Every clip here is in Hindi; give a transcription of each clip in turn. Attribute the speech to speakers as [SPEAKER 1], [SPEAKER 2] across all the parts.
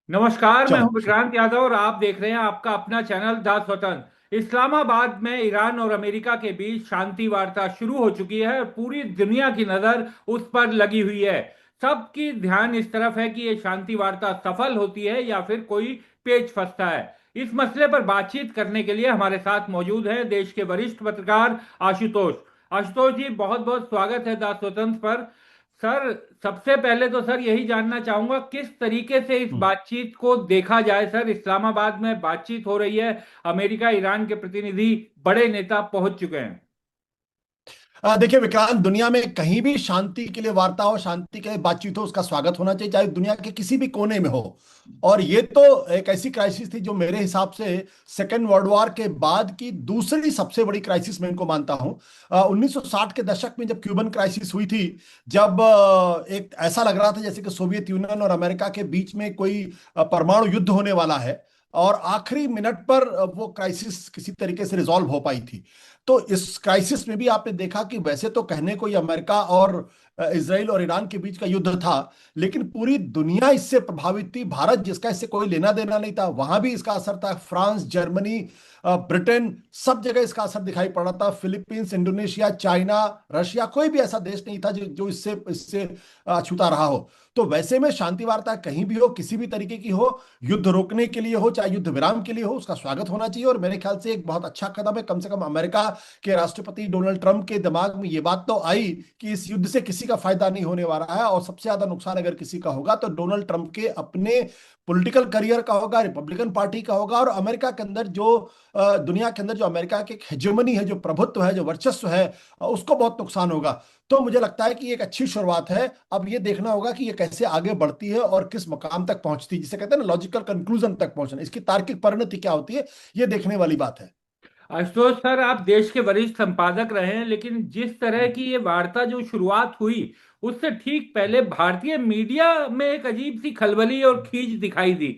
[SPEAKER 1] नमस्कार, मैं
[SPEAKER 2] चलो
[SPEAKER 1] हूं विक्रांत यादव और आप देख रहे हैं आपका अपना चैनल द स्वतंत्र। इस्लामाबाद में ईरान और अमेरिका के बीच शांति वार्ता शुरू हो चुकी है और पूरी दुनिया की नजर उस पर लगी हुई है। सबकी ध्यान इस तरफ है कि ये शांति वार्ता सफल होती है या फिर कोई पेच फंसता है। इस मसले पर बातचीत करने के लिए हमारे साथ मौजूद है देश के वरिष्ठ पत्रकार आशुतोष। आशुतोष जी, बहुत बहुत स्वागत है द स्वतंत्र पर। सर, सबसे पहले तो सर यही जानना चाहूंगा किस तरीके से इस
[SPEAKER 2] हम्म।
[SPEAKER 1] बातचीत को देखा जाए। सर, इस्लामाबाद में बातचीत हो रही है, अमेरिका ईरान के प्रतिनिधि, बड़े नेता पहुंच चुके हैं।
[SPEAKER 2] देखिए विक्रांत, दुनिया में कहीं भी शांति के लिए वार्ता हो, शांति के लिए बातचीत हो, उसका स्वागत होना चाहिए, चाहे दुनिया के किसी भी कोने में हो। और ये तो एक ऐसी क्राइसिस थी जो मेरे हिसाब से सेकेंड वर्ल्ड वॉर के बाद की दूसरी सबसे बड़ी क्राइसिस मैं इनको मानता हूं। 1960 के दशक में जब क्यूबन क्राइसिस हुई थी, जब एक ऐसा लग रहा था जैसे कि सोवियत यूनियन और अमेरिका के बीच में कोई परमाणु युद्ध होने वाला है, और आखिरी मिनट पर वो क्राइसिस किसी तरीके से रिजॉल्व हो पाई थी। तो इस क्राइसिस में भी आपने देखा कि वैसे तो कहने को ये अमेरिका और इजराइल और ईरान के बीच का युद्ध था, लेकिन पूरी दुनिया इससे प्रभावित थी। भारत, जिसका इससे कोई लेना देना नहीं था, वहां भी इसका असर था। फ्रांस, जर्मनी, ब्रिटेन, सब जगह इसका असर दिखाई पड़ रहा था। फिलीपींस, इंडोनेशिया, चाइना, रशिया, कोई भी ऐसा देश नहीं था जो जो इससे इससे अछूता रहा हो। तो वैसे में शांति वार्ता कहीं भी हो, किसी भी तरीके की हो, युद्ध रोकने के लिए हो चाहे युद्ध विराम के लिए हो, उसका स्वागत होना चाहिए। और मेरे ख्याल से एक बहुत अच्छा कदम है। कम से कम अमेरिका के राष्ट्रपति डोनाल्ड ट्रंप के दिमाग में ये बात तो आई कि इस युद्ध से किसी का फायदा नहीं होने वाला है, और सबसे ज्यादा नुकसान अगर किसी का होगा तो डोनाल्ड ट्रंप के अपने पॉलिटिकल करियर का होगा, रिपब्लिकन पार्टी का होगा। और अमेरिका के अंदर जो दुनिया के अंदर जो अमेरिका की हेजेमनी है, जो प्रभुत्व है, जो वर्चस्व है, उसको बहुत नुकसान होगा। तो मुझे लगता है कि एक अच्छी शुरुआत है। अब ये देखना होगा कि ये कैसे आगे बढ़ती है और किस मुकाम तक पहुंचती है, जिसे कहते हैं ना लॉजिकल कंक्लूजन तक पहुंचना, इसकी तार्किक परिणति क्या होती है, ये देखने वाली बात है।
[SPEAKER 1] आशुतोष सर, आप देश के वरिष्ठ संपादक रहे हैं, लेकिन जिस तरह की ये वार्ता जो शुरुआत हुई उससे ठीक पहले भारतीय मीडिया में एक अजीब सी खलबली और खींच दिखाई दी।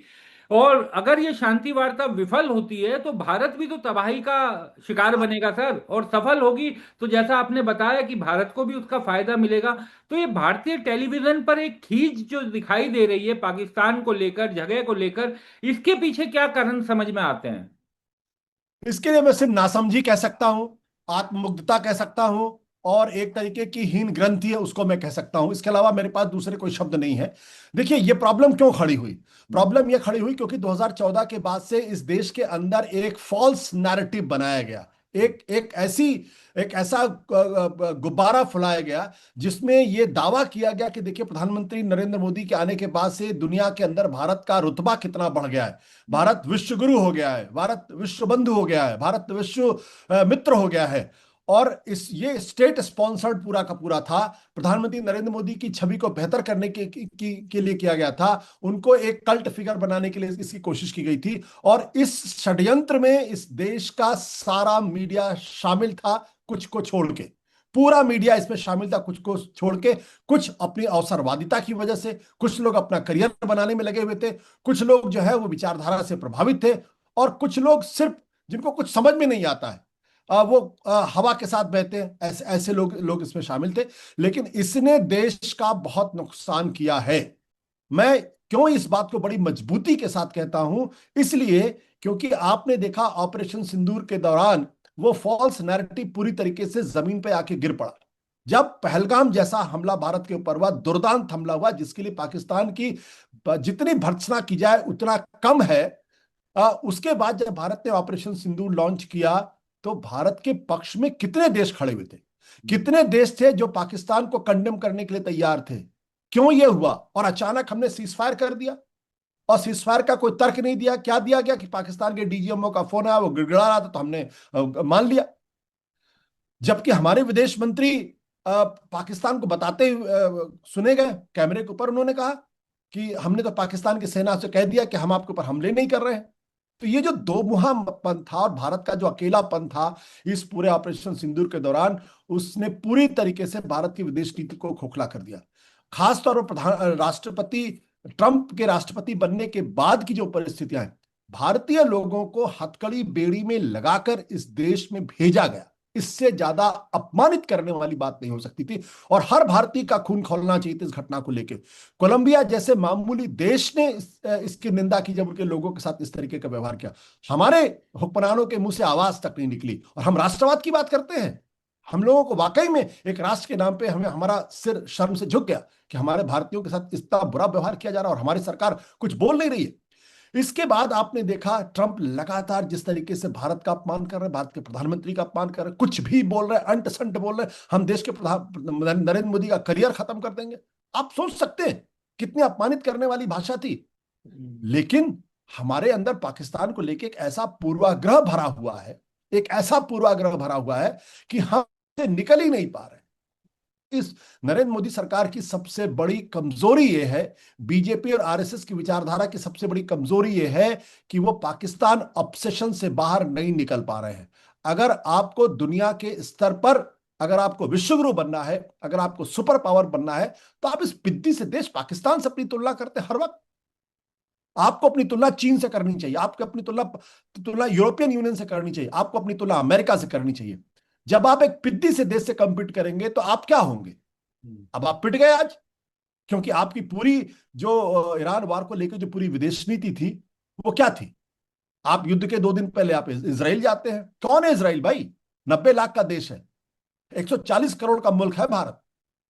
[SPEAKER 1] और अगर ये शांति वार्ता विफल होती है तो भारत भी तो तबाही का शिकार बनेगा सर, और सफल होगी तो जैसा आपने बताया कि भारत को भी उसका फायदा मिलेगा। तो ये भारतीय टेलीविजन पर एक खींच जो दिखाई दे रही है पाकिस्तान को लेकर, जगह को लेकर, इसके पीछे क्या कारण समझ में आते हैं?
[SPEAKER 2] इसके लिए मैं सिर्फ नासमझी कह सकता हूं, आत्ममुग्धता कह सकता हूं, और एक तरीके की हीन ग्रंथि है उसको मैं कह सकता हूं। इसके अलावा मेरे पास दूसरे कोई शब्द नहीं है। देखिए, ये प्रॉब्लम क्यों खड़ी हुई? प्रॉब्लम ये खड़ी हुई क्योंकि 2014 के बाद से इस देश के अंदर एक फॉल्स नैरेटिव बनाया गया। एक एक ऐसा गुब्बारा फुलाया गया जिसमें यह दावा किया गया कि देखिए, प्रधानमंत्री नरेंद्र मोदी के आने के बाद से दुनिया के अंदर भारत का रुतबा कितना बढ़ गया है। भारत विश्व गुरु हो गया है, भारत विश्व बंधु हो गया है, भारत विश्व मित्र हो गया है। और इस ये स्टेट स्पॉन्सर्ड पूरा का पूरा था। प्रधानमंत्री नरेंद्र मोदी की छवि को बेहतर करने के लिए किया गया था। उनको एक कल्ट फिगर बनाने के लिए इसकी कोशिश की गई थी। और इस षड्यंत्र में इस देश का सारा मीडिया शामिल था, कुछ को छोड़ के। पूरा मीडिया इसमें शामिल था, कुछ को छोड़ के। कुछ अपनी अवसरवादिता की वजह से, कुछ लोग अपना करियर बनाने में लगे हुए थे, कुछ लोग जो है वो विचारधारा से प्रभावित थे, और कुछ लोग सिर्फ, जिनको कुछ समझ में नहीं आता है, वो हवा के साथ बहते हैं, ऐसे ऐसे लोग लोग इसमें शामिल थे। लेकिन इसने देश का बहुत नुकसान किया है। मैं क्यों इस बात को बड़ी मजबूती के साथ कहता हूं? इसलिए क्योंकि आपने देखा ऑपरेशन सिंदूर के दौरान वो फॉल्स नैरेटिव पूरी तरीके से जमीन पे आके गिर पड़ा। जब पहलगाम जैसा हमला भारत के ऊपर हुआ, दुर्दांत हमला हुआ, जिसके लिए पाकिस्तान की जितनी भर्त्सना की जाए उतना कम है, उसके बाद जब भारत ने ऑपरेशन सिंदूर लॉन्च किया, तो भारत के पक्ष में कितने देश खड़े हुए थे? कितने देश थे जो पाकिस्तान को कंडेम करने के लिए तैयार थे? क्यों ये हुआ? और अचानक हमने सीज फायर कर दिया, और सीज फायर का कोई तर्क नहीं दिया। क्या दिया गया कि पाकिस्तान के डीजीएमओ का फोन आया, वो गिड़गिड़ा रहा था, तो हमने मान लिया। जबकि हमारे विदेश मंत्री पाकिस्तान को बताते सुने गए कैमरे के ऊपर, उन्होंने कहा कि हमने तो पाकिस्तान की सेना से कह दिया कि हम आपके ऊपर हमले नहीं कर रहे हैं। तो ये जो दो मुहा पंथ था, और भारत का जो अकेलापन था इस पूरे ऑपरेशन सिंदूर के दौरान, उसने पूरी तरीके से भारत की विदेश नीति को खोखला कर दिया। खासतौर पर प्रधान राष्ट्रपति ट्रंप के राष्ट्रपति बनने के बाद की जो परिस्थितियां हैं, भारतीय लोगों को हथकड़ी बेड़ी में लगाकर इस देश में भेजा गया। इससे ज्यादा अपमानित करने वाली बात नहीं हो सकती थी। और हर भारतीय का खून खौलना चाहिए था इस घटना को लेकर। कोलंबिया जैसे मामूली देश ने इसकी निंदा की जब उनके लोगों के साथ इस तरीके का व्यवहार किया। हमारे हुक्मरानों के मुंह से आवाज तक नहीं निकली, और हम राष्ट्रवाद की बात करते हैं। हम लोगों को वाकई में एक राष्ट्र के नाम पे हमें हमारा सिर शर्म से झुक गया कि हमारे भारतीयों के साथ इतना बुरा व्यवहार किया जा रहा है और हमारी सरकार कुछ बोल नहीं रही है। इसके बाद आपने देखा ट्रंप लगातार जिस तरीके से भारत का अपमान कर रहे हैं, भारत के प्रधानमंत्री का अपमान कर रहे हैं, कुछ भी बोल रहे हैं, अंट संट बोल रहे हैं, हम देश के प्रधान नरेंद्र मोदी का करियर खत्म कर देंगे। आप सोच सकते हैं कितनी अपमानित करने वाली भाषा थी। लेकिन हमारे अंदर पाकिस्तान को लेकर एक ऐसा पूर्वाग्रह भरा हुआ है, एक ऐसा पूर्वाग्रह भरा हुआ है कि हम से निकल ही नहीं पा रहे। इस नरेंद्र मोदी सरकार की सबसे बड़ी कमजोरी यह है, बीजेपी और आरएसएस की विचारधारा की सबसे बड़ी कमजोरी यह है कि वो पाकिस्तान ऑब्सेशन से बाहर नहीं निकल पा रहे हैं। अगर आपको दुनिया के स्तर पर, अगर आपको विश्वगुरु बनना है, अगर आपको सुपर पावर बनना है, तो आप इस पिद्दी से देश पाकिस्तान से अपनी तुलना करते हर वक्त। आपको अपनी तुलना चीन से करनी चाहिए, आपको अपनी तुलना यूरोपियन यूनियन से करनी चाहिए, आपको अपनी तुलना अमेरिका से करनी चाहिए। जब आप एक पिद्दी से देश से कंपीट करेंगे तो आप क्या होंगे? अब आप पिट गए आज, क्योंकि आपकी पूरी जो ईरान वार को लेकर जो पूरी विदेश नीति थी वो क्या थी? आप युद्ध के 2 दिन पहले आप इसराइल जाते हैं। कौन है इसराइल भाई? 90 लाख का देश है, 140 करोड़ का मुल्क है भारत।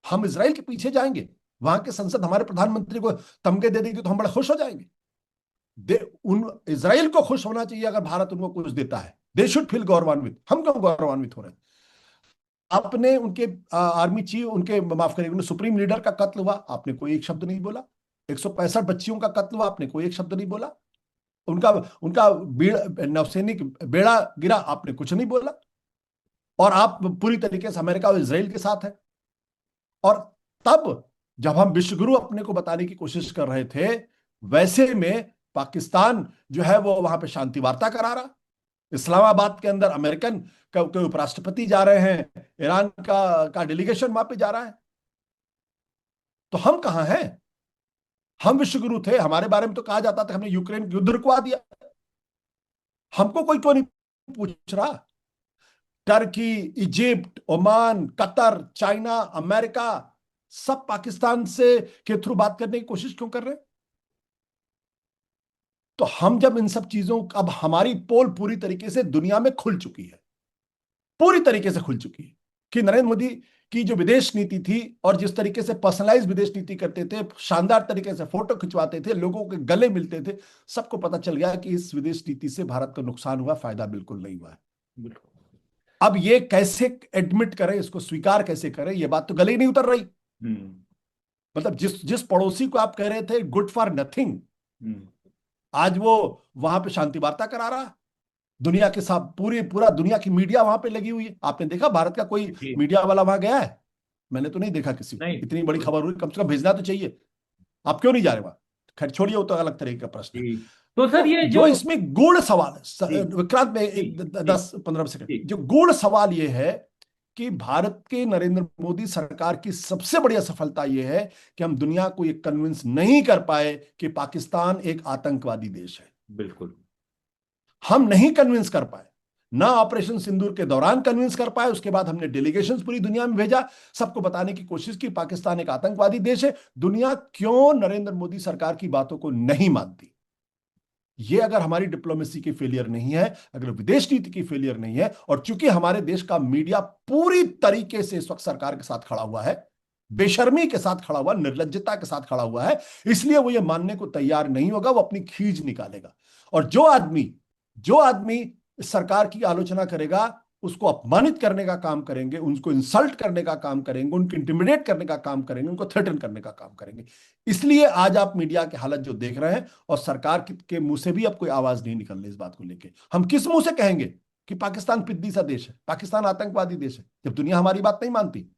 [SPEAKER 2] हम इसराइल के पीछे जाएंगे? वहां के संसद हमारे प्रधानमंत्री को तमगे दे देगी तो हम बड़े खुश हो जाएंगे। उन इसराइल को खुश होना चाहिए अगर भारत उनको कुछ देता है। दे शुड फील गौरवान्वित। हम क्यों गौरवान्वित हो रहे हैं? आपने उनके आर्मी चीफ, उनके माफ करिए, उनके सुप्रीम लीडर का कत्ल हुआ, आपने कोई एक शब्द नहीं बोला। 165 बच्चियों का कत्ल हुआ, आपने कोई एक शब्द नहीं बोला। उनका उनका नौसैनिक बेड़ा गिरा, आपने कुछ नहीं बोला। और आप पूरी तरीके से अमेरिका और इसराइल के साथ है। और तब जब हम विश्वगुरु अपने को बताने की कोशिश कर रहे थे, वैसे में पाकिस्तान जो है वो वहां पे शांति वार्ता करा रहा। इस्लामाबाद के अंदर अमेरिकन के उपराष्ट्रपति जा रहे हैं, ईरान का डेलीगेशन वहां पे जा रहा है। तो हम कहां हैं? हम विश्वगुरु थे, हमारे बारे में तो कहा जाता था हमने यूक्रेन युद्ध रुकवा दिया। हमको कोई क्यों नहीं पूछ रहा? Turkey, Egypt, Oman, Qatar, China, America, सब पाकिस्तान से के थ्रू बात करने की कोशिश क्यों कर रहे हैं? तो हम जब इन सब चीजों, अब हमारी पोल पूरी तरीके से दुनिया में खुल चुकी है, पूरी तरीके से खुल चुकी है कि नरेंद्र मोदी की जो विदेश नीति थी और जिस तरीके से पर्सनलाइज विदेश नीति करते थे, शानदार तरीके से फोटो खिंचवाते थे, लोगों के गले मिलते थे, सबको पता चल गया कि इस विदेश नीति से भारत को नुकसान हुआ, फायदा बिल्कुल नहीं हुआ है। अब ये कैसे एडमिट करें, इसको स्वीकार कैसे करें? ये बात तो गले ही नहीं उतर रही। मतलब जिस जिस पड़ोसी को आप कह रहे थे गुड फॉर नथिंग, आज वो वहां पे शांति वार्ता करा रहा। दुनिया के साथ पूरा दुनिया की मीडिया वहां पे लगी हुई है। आपने देखा भारत का कोई मीडिया वाला वहां गया है? मैंने तो नहीं देखा किसी को। इतनी बड़ी खबर हुई, कम से कम भेजना तो चाहिए। आप क्यों नहीं जा रहे वहां? खैर छोड़िए, वो तो अलग तरह का प्रश्न है।
[SPEAKER 1] तो सर ये
[SPEAKER 2] जो इसमें गूढ़ सवाल है विक्रांत में 10-15 सेकंड, जो गूढ़ सवाल ये है कि भारत के नरेंद्र मोदी सरकार की सबसे बड़ी असफलता यह है कि हम दुनिया को ये कन्विंस नहीं कर पाए कि पाकिस्तान एक आतंकवादी देश है।
[SPEAKER 1] बिल्कुल
[SPEAKER 2] हम नहीं कन्विंस कर पाए, ना ऑपरेशन सिंदूर के दौरान कन्विंस कर पाए। उसके बाद हमने डेलीगेशंस पूरी दुनिया में भेजा, सबको बताने की कोशिश की पाकिस्तान एक आतंकवादी देश है। दुनिया क्यों नरेंद्र मोदी सरकार की बातों को नहीं मानती? ये अगर हमारी डिप्लोमेसी की फेलियर नहीं है, अगर विदेश नीति की फेलियर नहीं है, और चूंकि हमारे देश का मीडिया पूरी तरीके से इस वक्त सरकार के साथ खड़ा हुआ है, बेशर्मी के साथ खड़ा हुआ, निर्लज्जता के साथ खड़ा हुआ है, इसलिए वो ये मानने को तैयार नहीं होगा, वो अपनी खींच निकालेगा। और जो आदमी सरकार की आलोचना करेगा, उसको अपमानित करने का काम करेंगे, उनको इंसल्ट करने का काम करेंगे, उनको इंटिमिडेट करने का काम करेंगे, उनको थ्रेटन करने का काम करेंगे। इसलिए आज आप मीडिया की हालत जो देख रहे हैं, और सरकार के मुंह से भी अब कोई आवाज नहीं निकल रही इस बात को लेकर। हम किस मुंह से कहेंगे कि पाकिस्तान पिद्दी सा देश है, पाकिस्तान आतंकवादी देश है, जब दुनिया हमारी बात नहीं मानती?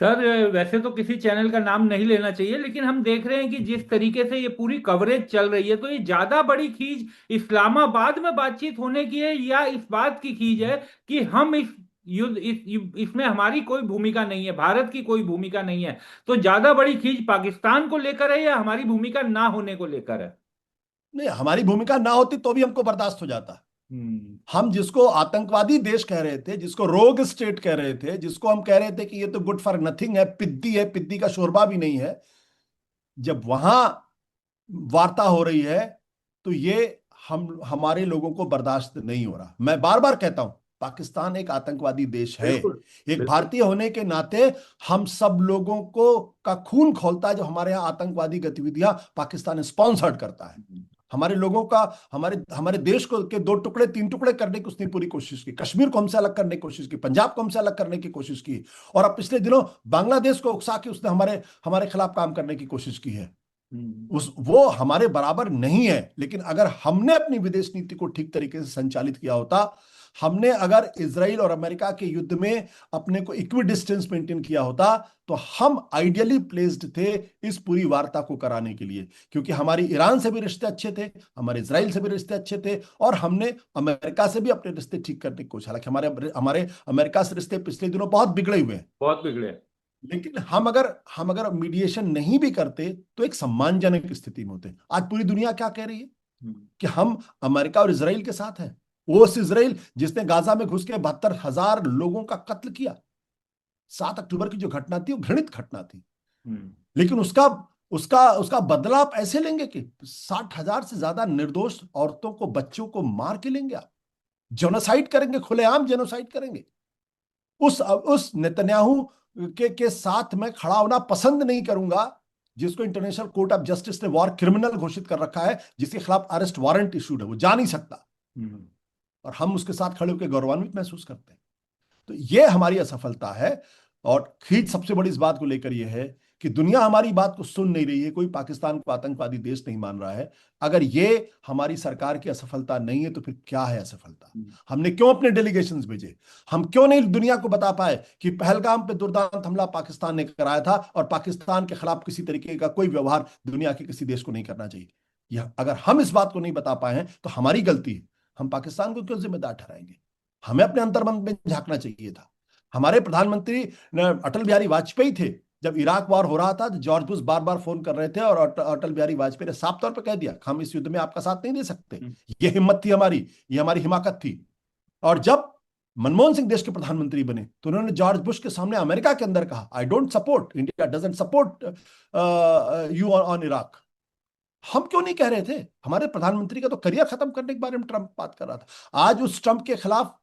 [SPEAKER 1] सर वैसे तो किसी चैनल का नाम नहीं लेना चाहिए, लेकिन हम देख रहे हैं कि जिस तरीके से ये पूरी कवरेज चल रही है, तो ये ज्यादा बड़ी खींच इस्लामाबाद में बातचीत होने की है या इस बात की खींच है कि हम इस युद्ध इसमें हमारी कोई भूमिका नहीं है, भारत की कोई भूमिका नहीं है? तो ज्यादा बड़ी खींच पाकिस्तान को लेकर है या हमारी भूमिका ना होने को लेकर है?
[SPEAKER 2] नहीं, हमारी भूमिका ना होती तो भी हमको बर्दाश्त हो जाता।
[SPEAKER 1] हम्म।
[SPEAKER 2] हम जिसको आतंकवादी देश कह रहे थे, जिसको रोग स्टेट कह रहे थे, जिसको हम कह रहे थे कि ये तो गुड फॉर नथिंग है, पिद्दी का शोरबा भी नहीं है, जब वहां वार्ता हो रही है तो ये हम हमारे लोगों को बर्दाश्त नहीं हो रहा। मैं बार बार कहता हूं, पाकिस्तान एक आतंकवादी देश है।
[SPEAKER 1] बिल्कुल।
[SPEAKER 2] एक
[SPEAKER 1] बिल्कुल।
[SPEAKER 2] भारतीय होने के नाते हम सब लोगों को का खून खौलता है जब हमारे यहाँ आतंकवादी गतिविधियां पाकिस्तान स्पॉन्सर्ड करता है।
[SPEAKER 1] हम्म।
[SPEAKER 2] हमारे लोगों का, हमारे हमारे देश को के दो टुकड़े तीन टुकड़े करने की उसने पूरी कोशिश की, कश्मीर को हमसे अलग करने की कोशिश की, पंजाब को हमसे अलग करने की कोशिश की, और अब पिछले दिनों बांग्लादेश को उकसा के उसने हमारे हमारे खिलाफ काम करने की कोशिश की है।
[SPEAKER 1] हम्म।
[SPEAKER 2] उस वो हमारे बराबर नहीं है, लेकिन अगर हमने अपनी विदेश नीति को ठीक तरीके से संचालित किया होता, हमने अगर इजराइल और अमेरिका के युद्ध में अपने को इक्वी डिस्टेंस मेंटेन किया होता, तो हम आइडियली प्लेस्ड थे इस पूरी वार्ता को कराने के लिए, क्योंकि हमारी ईरान से भी रिश्ते अच्छे थे, हमारे इजराइल से भी रिश्ते अच्छे थे, और हमने अमेरिका से भी अपने रिश्ते ठीक करने की कोशिश। हालांकि हमारे हमारे अमेरिका से रिश्ते पिछले दिनों बहुत बिगड़े हुए हैं,
[SPEAKER 1] बहुत बिगड़े।
[SPEAKER 2] लेकिन हम अगर मीडिएशन नहीं भी करते तो एक सम्मानजनक स्थिति में होते। आज पूरी दुनिया क्या कह रही है
[SPEAKER 1] हम्म।
[SPEAKER 2] कि हम अमेरिका और इसराइल के साथ हैं। वो इसराइल जिसने गाजा में घुस के 72,000 लोगों का कत्ल किया। 7 अक्टूबर की जो घटना थी वो घृणित घटना थी,
[SPEAKER 1] हम्म।
[SPEAKER 2] लेकिन उसका उसका उसका बदला आप ऐसे लेंगे कि 60,000 से ज्यादा निर्दोष औरतों को, बच्चों को मार के लेंगे आप, जेनोसाइड करेंगे, खुलेआम जेनोसाइड करेंगे। उस नेतन्याहू के साथ मैं खड़ा होना पसंद नहीं करूंगा, जिसको इंटरनेशनल कोर्ट ऑफ जस्टिस ने वॉर क्रिमिनल घोषित कर रखा है, जिसके खिलाफ अरेस्ट वारंट इशूड है, वो जा नहीं सकता,
[SPEAKER 1] हम्म।
[SPEAKER 2] और हम उसके साथ खड़े होकर गौरवान्वित महसूस करते हैं। तो ये हमारी असफलता है। और खींच सबसे बड़ी इस बात को लेकर यह है कि दुनिया हमारी बात को सुन नहीं रही है, कोई पाकिस्तान को आतंकवादी देश नहीं मान रहा है। अगर ये हमारी सरकार की असफलता नहीं है तो फिर क्या है असफलता?
[SPEAKER 1] हम्म।
[SPEAKER 2] हमने क्यों अपने डेलीगेशंस भेजे? हम क्यों नहीं दुनिया को बता पाए कि पहलगाम पे दुर्दांत हमला पाकिस्तान ने कराया था, और पाकिस्तान के खिलाफ किसी तरीके का कोई व्यवहार दुनिया के किसी देश को नहीं करना चाहिए? यह अगर हम इस बात को नहीं बता पाए हैं तो हमारी गलती है। हम पाकिस्तान को क्यों जिम्मेदार ठहराएंगे? हमें अपने अंतर्मन में झांकना चाहिए था। हमारे प्रधानमंत्री अटल बिहारी वाजपेयी थे, जब इराक वॉर हो रहा था तो जॉर्ज बुश बार बार फोन कर रहे थे, और अटल बिहारी वाजपेयी ने साफ तौर पर कह दिया कि हम इस युद्ध में आपका साथ नहीं दे सकते।
[SPEAKER 1] हम्म।
[SPEAKER 2] ये हिम्मत थी हमारी, ये हमारी हिमाकत थी। और जब मनमोहन सिंह देश के प्रधानमंत्री बने तो उन्होंने जॉर्ज बुश के सामने अमेरिका के अंदर कहा, I don't support, India doesn't support you on Iraq. हम क्यों नहीं कह रहे थे? हमारे प्रधानमंत्री का तो करियर खत्म करने के बारे में ट्रंप बात कर रहा था। आज उस ट्रंप के खिलाफ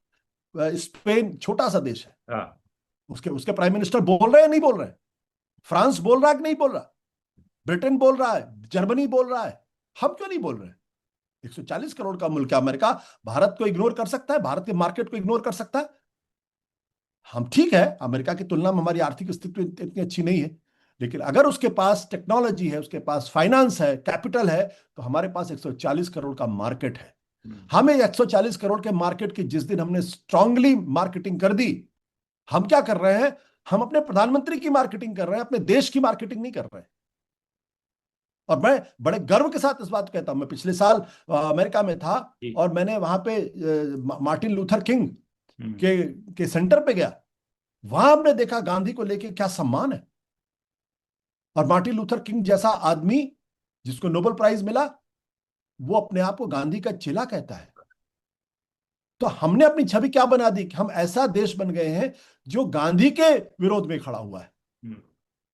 [SPEAKER 2] स्पेन छोटा सा देश है,
[SPEAKER 1] हाँ।
[SPEAKER 2] उसके उसके प्राइम मिनिस्टर बोल रहे हैं नहीं बोल रहे हैं? फ्रांस बोल रहा है कि नहीं बोल रहा? ब्रिटेन बोल रहा है, जर्मनी बोल रहा है, हम क्यों नहीं बोल रहे? 140 करोड़ का मुल्क है अमेरिका, भारत को इग्नोर कर सकता है? भारत के मार्केट को इग्नोर कर सकता है? हम ठीक है, अमेरिका की तुलना में हमारी आर्थिक स्थिति इतनी अच्छी नहीं है, लेकिन अगर उसके पास टेक्नोलॉजी है, उसके पास फाइनेंस है, कैपिटल है, तो हमारे पास 140 करोड़ का मार्केट है।
[SPEAKER 1] हम्म।
[SPEAKER 2] हमें 140 करोड़ के मार्केट की जिस दिन हमने स्ट्रांगली मार्केटिंग कर दी, हम क्या कर रहे हैं? हम अपने प्रधानमंत्री की मार्केटिंग कर रहे हैं, अपने देश की मार्केटिंग नहीं कर रहे हैं। और मैं बड़े गर्व के साथ इस बात को कहता हूं, मैं पिछले साल अमेरिका में था,
[SPEAKER 1] जी।
[SPEAKER 2] और मैंने वहां पे मार्टिन लूथर किंग
[SPEAKER 1] हम्म।
[SPEAKER 2] के सेंटर पे गया। वहां हमने देखा गांधी को लेके क्या सम्मान है, और मार्टिन लूथर किंग जैसा आदमी जिसको नोबेल प्राइज मिला, वो अपने आप को गांधी का चेला कहता है। तो हमने अपनी छवि क्या बना दी कि हम ऐसा देश बन गए हैं जो गांधी के विरोध में खड़ा हुआ है।
[SPEAKER 1] हम्म।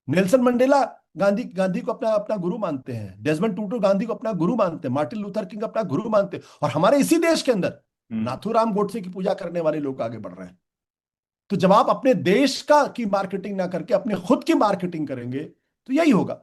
[SPEAKER 2] नेल्सन मंडेला गांधी गांधी को अपना अपना गुरु मानते हैं, डेजमंड टूटू गांधी को अपना गुरु मानते हैं, मार्टिन लूथर किंग अपना गुरु मानते हैं, और हमारे इसी देश के अंदर
[SPEAKER 1] हम्म।
[SPEAKER 2] नाथूराम गोडसे की पूजा करने वाले लोग आगे बढ़ रहे हैं। तो जब आप अपने देश का की मार्केटिंग ना करके अपने खुद की मार्केटिंग करेंगे तो यही होगा।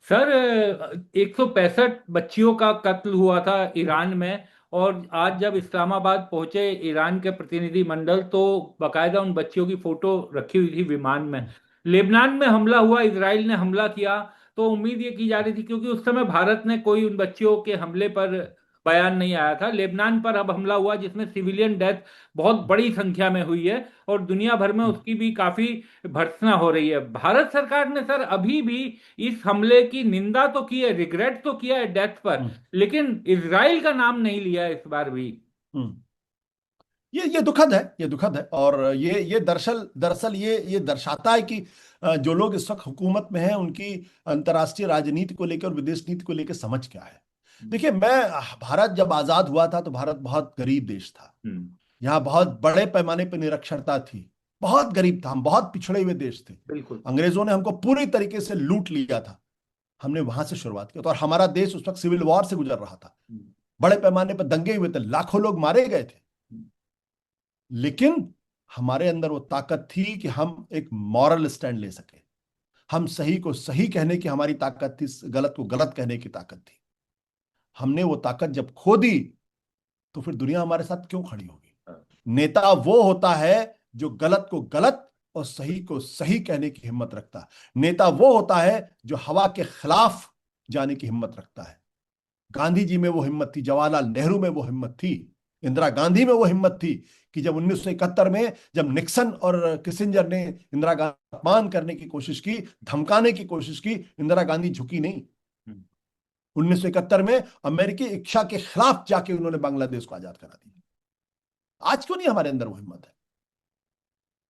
[SPEAKER 1] सर, 165 बच्चियों का कत्ल हुआ था ईरान में, और आज जब इस्लामाबाद पहुंचे ईरान के प्रतिनिधि मंडल, तो बकायदा उन बच्चियों की फोटो रखी हुई थी विमान में। लेबनान में हमला हुआ, इजराइल ने हमला किया, तो उम्मीद ये की जा रही थी, क्योंकि उस समय भारत ने कोई उन बच्चियों के हमले पर बयान नहीं आया था। लेबनान पर अब हमला हुआ जिसमें सिविलियन डेथ बहुत बड़ी संख्या में हुई है, और दुनिया भर में उसकी भी काफी भर्त्सना हो रही है। भारत सरकार ने सर अभी भी इस हमले की निंदा तो की है, रिग्रेट तो किया है डेथ पर,
[SPEAKER 2] हम्म।
[SPEAKER 1] लेकिन इजराइल का नाम नहीं लिया इस बार भी।
[SPEAKER 2] हम्म। ये दुखद है, ये दुखद है, और ये दरअसल दरअसल ये दर्शाता है कि जो लोग इस वक्त हुकूमत में हैं उनकी अंतर्राष्ट्रीय राजनीति को लेकर और विदेश नीति को लेकर समझ क्या है। देखिए, भारत जब आजाद हुआ था तो भारत बहुत गरीब देश था।
[SPEAKER 1] हम्म।
[SPEAKER 2] यहाँ बहुत बड़े पैमाने पर निरक्षरता थी, बहुत गरीब था, हम बहुत पिछड़े हुए देश थे।
[SPEAKER 1] बिल्कुल।
[SPEAKER 2] अंग्रेजों ने हमको पूरी तरीके से लूट लिया था। हमने वहां से शुरुआत की, तो और हमारा देश उस वक्त सिविल वॉर से गुजर रहा था।
[SPEAKER 1] हम्म।
[SPEAKER 2] बड़े पैमाने पर दंगे हुए थे, लाखों लोग मारे गए थे।
[SPEAKER 1] हम्म।
[SPEAKER 2] लेकिन हमारे अंदर वो ताकत थी कि हम एक मॉरल स्टैंड ले सके। हम सही को सही कहने की हमारी ताकत थी, गलत को गलत कहने की ताकत थी। हमने वो ताकत जब खो दी तो फिर दुनिया हमारे साथ क्यों खड़ी होगी?
[SPEAKER 1] हाँ।
[SPEAKER 2] नेता वो होता है जो गलत को गलत और सही को सही कहने की हिम्मत रखता है। नेता वो होता है जो हवा के खिलाफ जाने की हिम्मत रखता है। गांधी जी में वो हिम्मत थी, जवाहरलाल नेहरू में वो हिम्मत थी, इंदिरा गांधी में वो हिम्मत थी कि जब 1971 में जब निक्सन और किसिंजर ने इंदिरा गांधी को अपमान करने की कोशिश की, धमकाने की कोशिश की, इंदिरा गांधी झुकी नहीं।
[SPEAKER 1] हम्म।
[SPEAKER 2] 1971 में अमेरिकी इच्छा के खिलाफ जाके उन्होंने बांग्लादेश को आजाद करा दिया। आज क्यों नहीं हमारे अंदर वो हिम्मत है?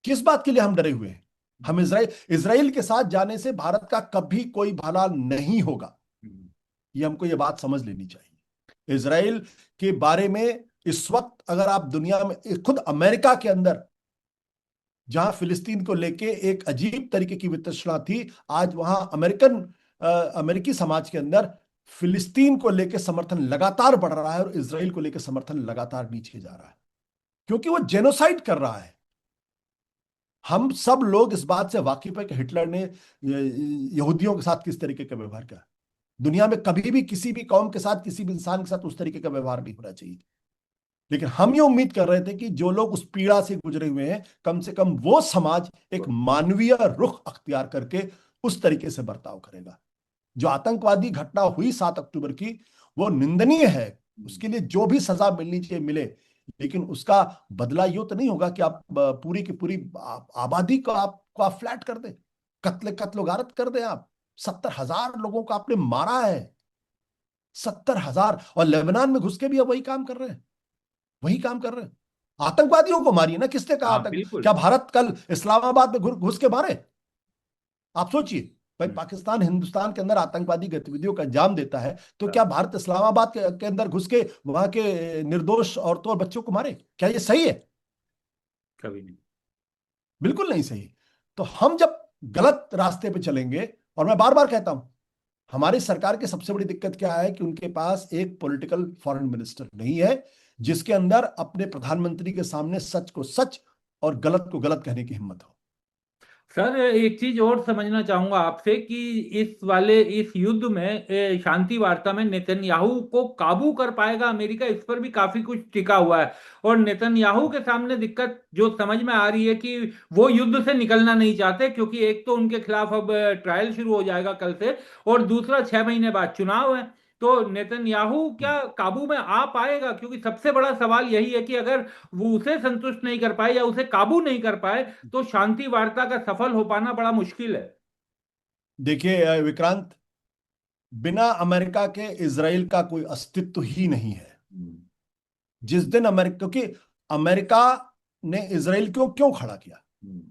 [SPEAKER 2] किस बात के लिए हम डरे हुए हैं? हम इसराइल इसराइल के साथ जाने से भारत का कभी कोई भला नहीं होगा।
[SPEAKER 1] हम्म।
[SPEAKER 2] ये हमको ये बात समझ लेनी चाहिए। इसराइल के बारे में इस वक्त अगर आप दुनिया में, खुद अमेरिका के अंदर जहां फिलिस्तीन को लेके एक अजीब तरीके की वितरसना थी, आज वहां अमेरिकी समाज के अंदर फिलिस्तीन को लेके समर्थन लगातार बढ़ रहा है और इसराइल को लेके समर्थन लगातार नीचे जा रहा है, क्योंकि वो जेनोसाइड कर रहा है। हम सब लोग इस बात से वाकिफ है कि हिटलर ने यहूदियों के साथ किस तरीके का व्यवहार किया। दुनिया में कभी भी किसी भी कौम के साथ, किसी भी इंसान के साथ उस तरीके का व्यवहार नहीं होना चाहिए। लेकिन हम ये उम्मीद कर रहे थे कि जो लोग उस पीड़ा से गुजरे हुए हैं, कम से कम वो समाज एक मानवीय रुख अख्तियार करके उस तरीके से बर्ताव करेगा। जो आतंकवादी घटना हुई 7 अक्टूबर की, वो निंदनीय है। उसके लिए जो भी सजा मिलनी चाहिए मिले, लेकिन उसका बदला यूं तो नहीं होगा कि आप पूरी की पूरी आबादी को आप फ्लैट कर दे, कत्ल कत्ल गारत कर दे। आप 70,000 लोगों को आपने मारा है, 70,000, और लेबनान में घुस के भी अब वही काम कर रहे हैं, वही काम कर रहे हैं। आतंकवादियों को मारिए ना, किसने कहा
[SPEAKER 1] हाँ
[SPEAKER 2] आतंक?
[SPEAKER 1] बिल्कुल।
[SPEAKER 2] क्या भारत कल इस्लामाबाद में घुस के मारे? आप सोचिए, भाई
[SPEAKER 1] हम्म।
[SPEAKER 2] पाकिस्तान हिंदुस्तान के अंदर आतंकवादी गतिविधियों का अंजाम देता है, तो
[SPEAKER 1] हाँ,
[SPEAKER 2] क्या भारत इस्लामाबाद के अंदर घुस के वहां के निर्दोष औरतों और बच्चों को मारे? क्या ये सही है?
[SPEAKER 1] कभी नहीं।
[SPEAKER 2] बिल्कुल नहीं सही। तो हम जब गलत रास्ते पे चलेंगे, और मैं बार बार कहता हूं, हमारी सरकार की सबसे बड़ी दिक्कत क्या है कि उनके पास एक पॉलिटिकल फॉरेन मिनिस्टर नहीं है जिसके अंदर अपने प्रधानमंत्री के सामने सच को सच और गलत को गलत कहने की हिम्मत हो।
[SPEAKER 1] सर एक चीज और समझना चाहूंगा आपसे कि इस युद्ध में शांति वार्ता में नेतन्याहू को काबू कर पाएगा अमेरिका, इस पर भी काफी कुछ टिका हुआ है। और नेतन्याहू के सामने दिक्कत जो समझ में आ रही है कि वो युद्ध से निकलना नहीं चाहते, क्योंकि एक तो उनके खिलाफ अब ट्रायल शुरू हो जाएगा कल से, और दूसरा 6 महीने बाद चुनाव है। तो नेतन्याहू क्या काबू में आ पाएगा? क्योंकि सबसे बड़ा सवाल यही है कि अगर वो उसे संतुष्ट नहीं कर पाए या उसे काबू नहीं कर पाए तो शांति वार्ता का सफल हो पाना बड़ा मुश्किल है।
[SPEAKER 2] देखिए विक्रांत, बिना अमेरिका के इसराइल का कोई अस्तित्व ही नहीं है।
[SPEAKER 1] हम्म।
[SPEAKER 2] जिस दिन अमेरिका, क्योंकि अमेरिका ने इसराइल क्यों क्यों खड़ा किया?
[SPEAKER 1] हम्म।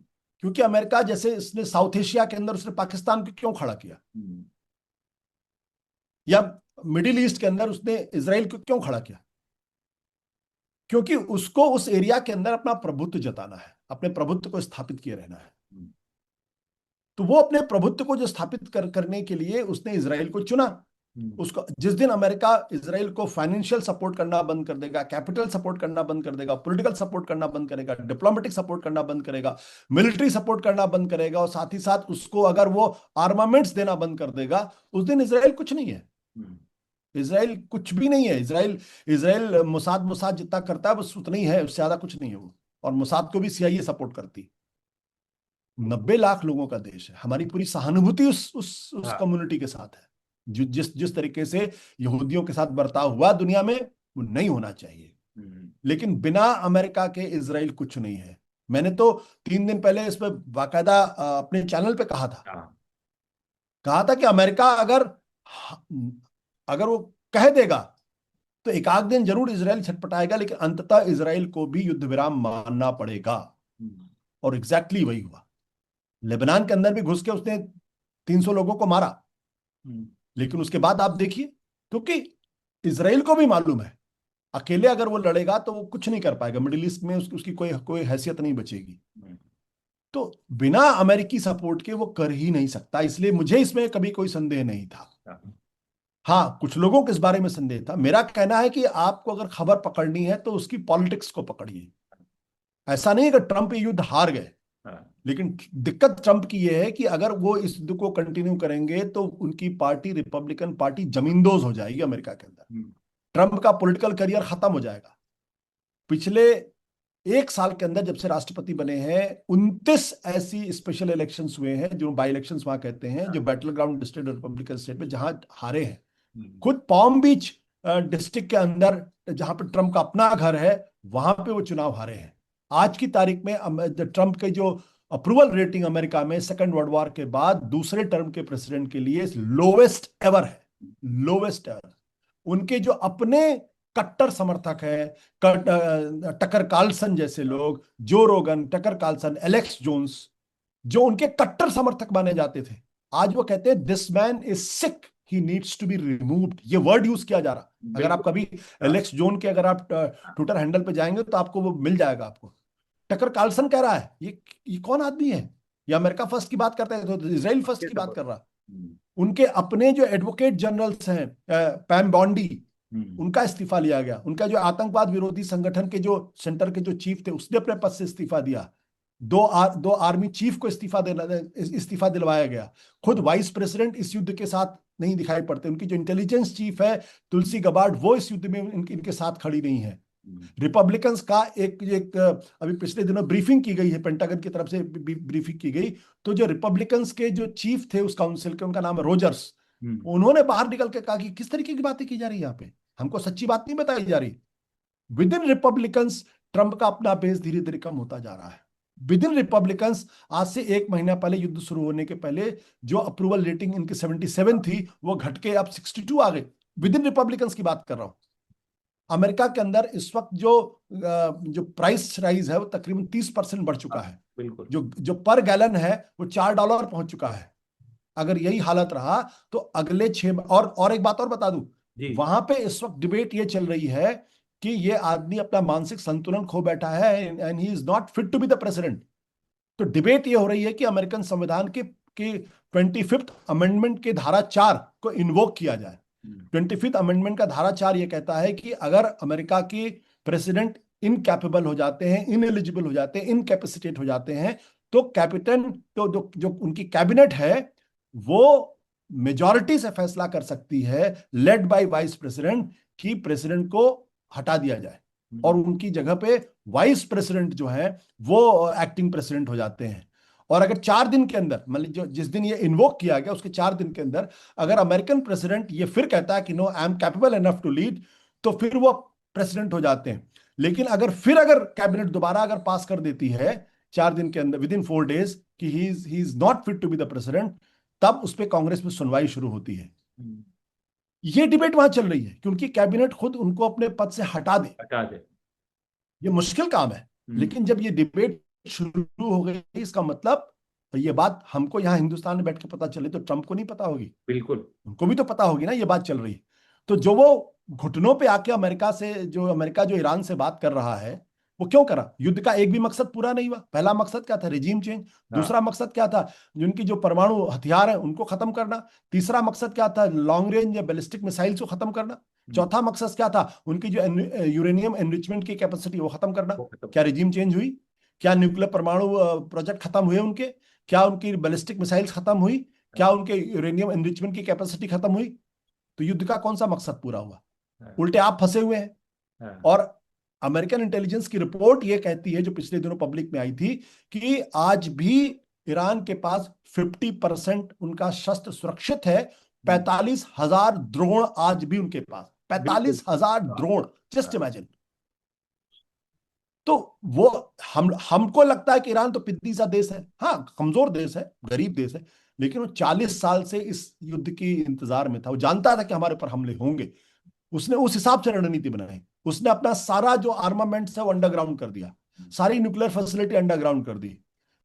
[SPEAKER 2] क्योंकि अमेरिका जैसे इसने साउथ एशिया के अंदर उसने पाकिस्तान को क्यों खड़ा किया,
[SPEAKER 1] हम्म।
[SPEAKER 2] या मिडिल ईस्ट के अंदर उसने इसराइल को क्यों खड़ा किया? क्योंकि उसको उस एरिया के अंदर अपना प्रभुत्व जताना है, अपने प्रभुत्व को स्थापित किए रहना है।
[SPEAKER 1] हम्म।
[SPEAKER 2] तो वो अपने प्रभुत्व को जो स्थापित करने के लिए उसने इसराइल को चुना।
[SPEAKER 1] हम्म।
[SPEAKER 2] उसको जिस दिन अमेरिका इसराइल को फाइनेंशियल सपोर्ट करना बंद कर देगा, कैपिटल सपोर्ट करना बंद कर देगा, पॉलिटिकल सपोर्ट करना बंद करेगा, डिप्लोमेटिक सपोर्ट करना बंद करेगा, मिलिट्री सपोर्ट करना बंद करेगा, और साथ ही साथ उसको अगर वो आर्मामेंट्स देना बंद कर देगा, उस दिन इसराइल कुछ नहीं है।
[SPEAKER 1] हम्म।
[SPEAKER 2] इसराइल कुछ भी नहीं है। इसराइल इसराइल मोसाद मोसाद जितना करता है बस उतना ही है, उससे ज्यादा कुछ नहीं है वो। और मोसाद को भी सीआईए सपोर्ट करती। 90 लाख लोगों का देश है। हमारी पूरी सहानुभूति उस
[SPEAKER 1] हाँ।
[SPEAKER 2] कम्युनिटी के साथ है। जिस जिस तरीके से यहूदियों के साथ बर्ताव हुआ दुनिया में, वो नहीं होना चाहिए।
[SPEAKER 1] हम्म।
[SPEAKER 2] लेकिन बिना अमेरिका के इसराइल कुछ नहीं है। मैंने तो 3 दिन पहले इस पर बाकायदा अपने चैनल पे
[SPEAKER 1] हाँ।
[SPEAKER 2] कहा था कि अमेरिका अगर अगर वो कह देगा तो एक आध दिन जरूर इसराइल छटपटाएगा, लेकिन अंततः इसराइल को भी युद्ध विराम मानना पड़ेगा।
[SPEAKER 1] हम्म।
[SPEAKER 2] और एग्जैक्टली वही हुआ। लेबनान के अंदर भी घुस के उसने 300 लोगों को मारा,
[SPEAKER 1] हम्म।
[SPEAKER 2] लेकिन उसके बाद आप देखिए, क्योंकि इसराइल को भी मालूम है अकेले अगर वो लड़ेगा तो वो कुछ नहीं कर पाएगा, मिडिल ईस्ट में उसकी कोई कोई हैसियत नहीं बचेगी। तो बिना अमेरिकी सपोर्ट के वो कर ही नहीं सकता, इसलिए मुझे इसमें कभी कोई संदेह नहीं था। हाँ, कुछ लोगों को इस बारे में संदेह था। मेरा कहना है कि आपको अगर खबर पकड़नी है तो उसकी पॉलिटिक्स को पकड़िए। ऐसा नहीं है कि ट्रंप ये युद्ध हार गए, लेकिन दिक्कत ट्रंप की यह है कि अगर वो इस युद्ध को कंटिन्यू करेंगे तो उनकी पार्टी, रिपब्लिकन पार्टी, जमींदोज हो जाएगी अमेरिका के अंदर। ट्रंप का पॉलिटिकल करियर खत्म हो जाएगा। पिछले एक साल के अंदर जब से राष्ट्रपति बने हैं 29 ऐसी स्पेशल इलेक्शंस हुए हैं, जो बाई इलेक्शंस वहां कहते हैं, जो battle ground state, Republican state में जहां हारे हैं। खुद पॉम बीच डिस्ट्रिक्ट के अंदर जहां पर ट्रंप का अपना घर है, वहां पे वो चुनाव हारे हैं। आज की तारीख में ट्रंप के जो अप्रूवल रेटिंग अमेरिका में सेकेंड वर्ल्ड वॉर के बाद दूसरे टर्म के प्रेसिडेंट के लिए लोवेस्ट एवर है, लोवेस्ट एवर। उनके जो अपने कट्टर समर्थक है, टकर कार्लसन जैसे लोग, जो रोगन, टकर कार्लसन, एलेक्स जोन्स, जो उनके कट्टर समर्थक माने जाते थे, आज वो कहते हैं this man is sick, he needs to be removed. ये वर्ड यूज किया जा रहा। अगर आप कभी एलेक्स जोन के अगर आप ट्विटर हैंडल पे जाएंगे तो आपको वो मिल जाएगा आपको। टकर कार्लसन कह रहा है ये कौन आदमी है, ये अमेरिका फर्स्ट की बात करता है तो इसराइल फर्स्ट की बात कर रहा। उनके अपने जो एडवोकेट जनरल्स हैं, पैम बॉन्डी, उनका इस्तीफा लिया गया। उनका जो आतंकवाद विरोधी संगठन के जो सेंटर के जो चीफ थे, उसने अपने पद से इस्तीफा दिया। दो आर्मी चीफ को इस्तीफा दिलवाया गया। खुद वाइस प्रेसिडेंट इस युद्ध के साथ नहीं दिखाई पड़ते। उनकी जो इंटेलिजेंस चीफ है तुलसी गबार्ड, वो इस युद्ध में इनके साथ खड़ी नहीं है। रिपब्लिकन्स का एक अभी पिछले दिनों ब्रीफिंग की गई है, पेंटागन की तरफ से ब्रीफिंग की गई, तो जो रिपब्लिकन्स के जो चीफ थे उस काउंसिल के, उनका नाम है रोजर्स, उन्होंने बाहर निकल के कहा कि किस तरीके की बातें की जा रही है यहाँ पे, हमको सच्ची बात नहीं बताई जा रही। विद इन रिपब्लिकन्स ट्रंप का अपना बेस धीरे धीरे कम होता जा रहा है। विद इन रिपब्लिकन्स आज से एक महीना पहले, युद्ध शुरू होने के पहले, जो अप्रूवल रेटिंग इनकी 77 थी वो घट के अब 62 आ गई। विद इन रिपब्लिकन्स की बात कर रहा हूं। अमेरिका के अंदर इस वक्त जो प्राइस राइज है वो तकरीबन 30% बढ़ चुका है। बिल्कुल। जो पर गैलन है वो $4 पहुंच चुका है। अगर यही हालत रहा तो अगले 6 और एक बात और बता दूं, वहां पे इस वक्त डिबेट ये चल रही है कि ये आदमी अपना मानसिक संतुलन खो बैठा है and he is not fit to be the president. तो डिबेट ये हो रही है कि अमेरिकन संविधान के 25th अमेंडमेंट के धारा 4 को इन्वोक किया जाए। 25th अमेंडमेंट का धारा 4 ये कहता है कि अगर अमेरिका के प्रेसिडेंट इनकैपेबल हो जाते हैं, इनएलिजिबल हो जाते हैं, इनकैपेसिटेट हो जाते हैं, तो कैपिटन तो जो उनकी कैबिनेट है वो मेजॉरिटी से फैसला कर सकती है, लेड बाय वाइस प्रेसिडेंट, कि प्रेसिडेंट को हटा दिया जाए और उनकी जगह पे वाइस प्रेसिडेंट जो है वो एक्टिंग प्रेसिडेंट हो जाते हैं। और अगर 4 दिन के अंदर, मतलब जो जिस दिन ये इन्वोक किया गया उसके 4 दिन के अंदर अगर अमेरिकन प्रेसिडेंट ये फिर कहता है कि no I am capable enough to lead, तो फिर वो प्रेसिडेंट हो जाते हैं। लेकिन अगर कैबिनेट दोबारा अगर पास कर देती है 4 दिन के अंदर, विद इन 4 days, कि he is not fit to be the president, तब उस पर कांग्रेस में सुनवाई शुरू होती है। ये डिबेट वहां चल रही है कि उनकी कैबिनेट खुद उनको अपने पद से हटा दे। ये मुश्किल काम है, लेकिन जब ये डिबेट शुरू हो गई, इसका मतलब तो ये बात हमको यहाँ हिंदुस्तान में बैठ के पता चले तो ट्रंप को नहीं पता होगी। बिल्कुल, उनको भी तो पता होगी ना ये बात चल रही है। तो जो वो घुटनों पे आके अमेरिका जो ईरान से बात कर रहा है, वो क्यों करा? युद्ध का एक भी मकसद पूरा नहीं हुआ। पहला मकसद क्या था? Regime change. दूसरा मकसद क्या था? जिनकी जो परमाणु हथियार है उनको खत्म करना। तीसरा मकसद क्या था? लॉन्ग रेंज या बैलिस्टिक मिसाइल्स को खत्म करना। चौथा मकसद क्या था? उनकी जो यूरेनियम एनरिचमेंट की कैपेसिटी वो खत्म करना। क्या रिजीम चेंज हुई? क्या न्यूक्लियर परमाणु प्रोजेक्ट खत्म हुए उनके? क्या उनकी बैलिस्टिक मिसाइल्स खत्म हुई? क्या उनके यूरेनियम एनरिचमेंट की कैपेसिटी खत्म हुई? तो युद्ध का कौन सा मकसद पूरा हुआ? उल्टे आप फंसे हुए हैं। और अमेरिकन इंटेलिजेंस की रिपोर्ट ये कहती है, जो पिछले दिनों पब्लिक में आई थी, कि आज भी ईरान के पास 50% उनका शस्त्र सुरक्षित है। 45,000 ड्रोन आज भी उनके पास, 45,000 ड्रोन, जस्ट इमेजिन। तो वो हमको लगता है कि ईरान तो पिद्दी सा देश है, हाँ कमजोर देश है, गरीब देश है, लेकिन वो 40 साल से इस युद्ध की इंतजार में था। वो जानता था कि हमारे ऊपर हमले होंगे। उसने उस हिसाब से रणनीति बनाई। उसने अपना सारा जो आर्मामेंट है वो अंडरग्राउंड कर दिया, सारी न्यूक्लियर फैसिलिटी अंडरग्राउंड कर दी।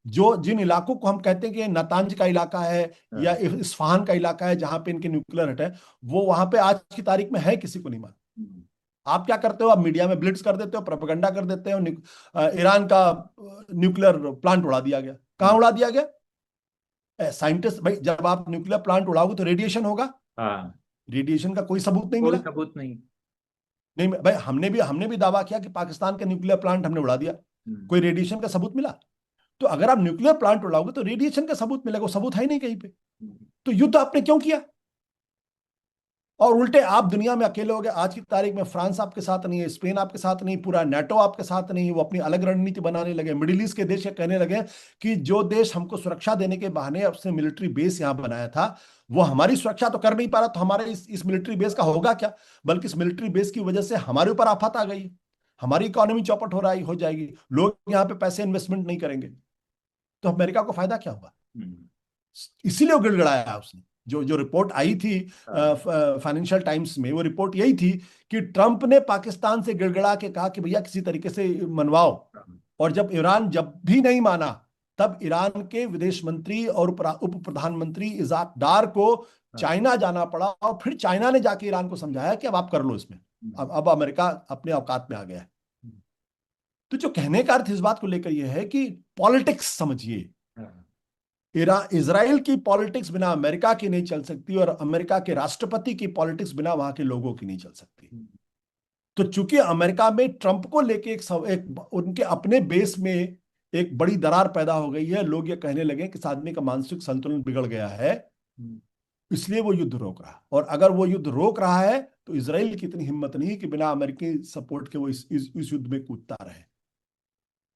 [SPEAKER 2] जो जिन इलाकों को हम कहते हैं कि नातांज का इलाका है या
[SPEAKER 1] हाँ।
[SPEAKER 2] इस्फहान का इलाका है जहां पे इनके न्यूक्लियर हट है, वो वहां पे आज की तारीख में है किसी को नहीं मालूम।
[SPEAKER 1] हम्म।
[SPEAKER 2] आप क्या करते हो? आप मीडिया में ब्लिट्स कर देते हो, प्रोपेगेंडा कर देते हो, ईरान का न्यूक्लियर प्लांट उड़ा दिया गया। कहाँ
[SPEAKER 1] हम्म।
[SPEAKER 2] उड़ा दिया गया? साइंटिस्ट भाई, जब आप न्यूक्लियर प्लांट उड़ाओगे तो रेडिएशन होगा।
[SPEAKER 1] हाँ।
[SPEAKER 2] रेडिएशन का कोई सबूत नहीं
[SPEAKER 1] कोई
[SPEAKER 2] मिला।
[SPEAKER 1] सबूत नहीं।
[SPEAKER 2] नहीं भाई, हमने भी दावा किया कि पाकिस्तान का न्यूक्लियर प्लांट हमने उड़ा दिया।
[SPEAKER 1] हम्म।
[SPEAKER 2] कोई रेडिएशन का सबूत मिला? तो अगर आप न्यूक्लियर प्लांट उड़ाओगे तो रेडिएशन का सबूत मिलेगा, वो सबूत है ही नहीं कहीं पे।
[SPEAKER 1] हम्म।
[SPEAKER 2] तो युद्ध आपने क्यों किया? और उल्टे आप दुनिया में अकेले हो गए। आज की तारीख में फ्रांस आपके साथ नहीं है, स्पेन आपके साथ नहीं, पूरा नेटो आपके साथ नहीं है। वो अपनी अलग रणनीति बनाने लगे। मिडिल ईस्ट के देश ये कहने लगे कि जो देश हमको सुरक्षा देने के बहाने अपने मिलिट्री बेस यहाँ बनाया था, वो हमारी सुरक्षा तो कर नहीं पा रहा, तो हमारे इस मिलिट्री बेस का होगा क्या? बल्कि इस मिलिट्री बेस की वजह से हमारे ऊपर आफत आ गई है। हमारी इकोनॉमी चौपट हो जाएगी। लोग यहाँ पे पैसे इन्वेस्टमेंट नहीं करेंगे। तो अमेरिका को फायदा क्या होगा?
[SPEAKER 1] हम्म।
[SPEAKER 2] इसीलिए वो गिड़गिड़ाया उसने। जो जो रिपोर्ट आई थी
[SPEAKER 1] हाँ।
[SPEAKER 2] फाइनेंशियल टाइम्स में, वो रिपोर्ट यही थी कि ट्रंप ने पाकिस्तान से गिड़गिड़ा के कहा कि भैया किसी तरीके से मनवाओ।
[SPEAKER 1] हाँ।
[SPEAKER 2] और जब ईरान जब भी नहीं माना, तब ईरान के विदेश मंत्री और उप प्रधानमंत्री इजाक डार को
[SPEAKER 1] हाँ।
[SPEAKER 2] चाइना जाना पड़ा, और फिर चाइना ने जाके ईरान को समझाया कि अब आप कर लो इसमें।
[SPEAKER 1] हम्म।
[SPEAKER 2] अब अमेरिका अपने औकात में आ गया है।
[SPEAKER 1] हम्म।
[SPEAKER 2] तो जो कहने का अर्थ इस बात को लेकर यह है कि पॉलिटिक्स समझिए।
[SPEAKER 1] हाँ।
[SPEAKER 2] इसराइल की पॉलिटिक्स बिना अमेरिका की नहीं चल सकती, और अमेरिका के राष्ट्रपति की पॉलिटिक्स बिना वहां के लोगों की नहीं चल सकती।
[SPEAKER 1] हम्म।
[SPEAKER 2] तो चूंकि अमेरिका में ट्रंप को लेके एक उनके अपने बेस में एक बड़ी दरार पैदा हो गई है। लोग ये कहने लगे कि इस आदमी का मानसिक संतुलन बिगड़ गया है,
[SPEAKER 1] हम्म।
[SPEAKER 2] इसलिए वो युद्ध रोक रहा है। और अगर वो युद्ध रोक रहा है तो इसराइल की इतनी हिम्मत नहीं कि बिना अमेरिकी सपोर्ट के वो इस युद्ध में कूदता रहे।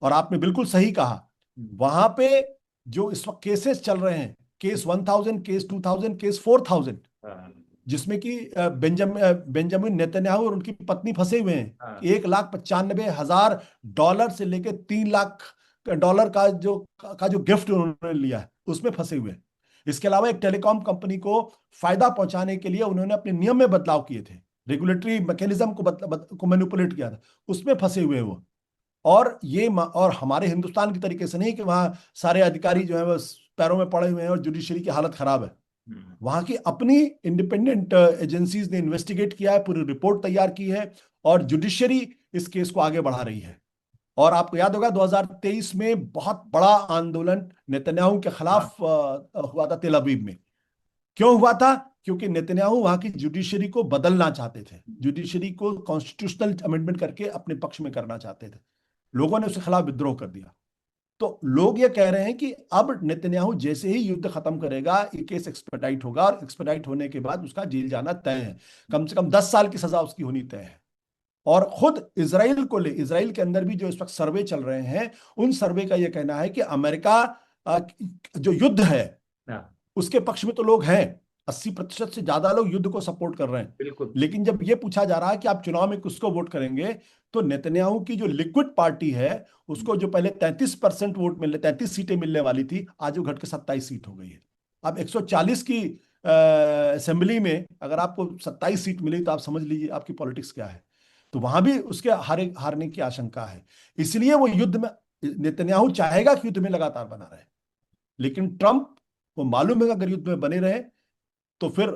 [SPEAKER 2] और आपने बिल्कुल सही कहा,
[SPEAKER 1] हम्म।
[SPEAKER 2] वहां पे जो इस वक्त केसेस चल रहे हैं, केस 1000, केस 2000, केस 4000,
[SPEAKER 1] हाँ।
[SPEAKER 2] जिसमें कि बेंजामिन नेतन्याहू और उनकी पत्नी फंसे हुए हैं।
[SPEAKER 1] हाँ।
[SPEAKER 2] 1,95,000 डॉलर से लेकर 3 लाख डॉलर का जो गिफ्ट उन्होंने लिया है, उसमें फंसे हुए हैं। इसके अलावा एक टेलीकॉम कंपनी को फायदा पहुंचाने के लिए उन्होंने अपने नियम में बदलाव किए थे, रेगुलेटरी मैकेनिज्म को मैनिपुलेट किया था, उसमें फंसे हुए हैं वो। और हमारे हिंदुस्तान की तरीके से नहीं कि वहां सारे अधिकारी जो है वो पैरों में पड़े हुए हैं और जुडिशरी की हालत खराब है।
[SPEAKER 1] हम्म।
[SPEAKER 2] वहां की अपनी इंडिपेंडेंट एजेंसीज ने इन्वेस्टिगेट किया है, पूरी रिपोर्ट तैयार की है, और जुडिशरी इस केस को आगे बढ़ा रही है। और आपको याद होगा 2023 में बहुत बड़ा आंदोलन नेतन्याहू के
[SPEAKER 1] हाँ।
[SPEAKER 2] खिलाफ हुआ था तेल अवीव में। क्यों हुआ था? क्योंकि नेतन्याहू वहां की जुडिशरी को बदलना चाहते थे, जुडिशरी को कॉन्स्टिट्यूशनल अमेंडमेंट करके अपने पक्ष में करना चाहते थे। लोगों ने उसके खिलाफ विद्रोह कर दिया। तो लोग ये कह रहे हैं कि अब नेतन्याहू जैसे ही युद्ध खत्म करेगा, ये केस एक्सपेडाइट होगा, और एक्सपेडाइट होने के बाद उसका जेल जाना तय है। कम से कम 10 साल की सजा उसकी होनी तय है। और खुद इसराइल के अंदर भी जो इस वक्त सर्वे चल रहे हैं, उन सर्वे का यह कहना है कि अमेरिका अ, जो युद्ध है
[SPEAKER 1] हाँ।
[SPEAKER 2] उसके पक्ष में तो लोग हैं। 80% से ज्यादा लोग युद्ध को सपोर्ट कर रहे हैं।
[SPEAKER 1] बिल्कुल।
[SPEAKER 2] लेकिन जब ये पूछा जा रहा है कि आप चुनाव में किसको वोट करेंगे, तो नेतन्याहू की जो लिक्विड पार्टी है, उसको जो पहले 33% वोट मिलने 33 सीटें मिलने वाली थी, आज वो घट के 27 सीट हो गई है। अब 140 की असेंबली में अगर आपको 27 सीट मिली, तो आप समझ लीजिए आपकी पॉलिटिक्स क्या है। तो वहां भी उसके हारने की आशंका है। इसलिए वो युद्ध में, नेतन्याहू चाहेगा कि युद्ध में लगातार बना रहे, लेकिन ट्रंप को मालूम है कि अगर युद्ध में बने रहे तो फिर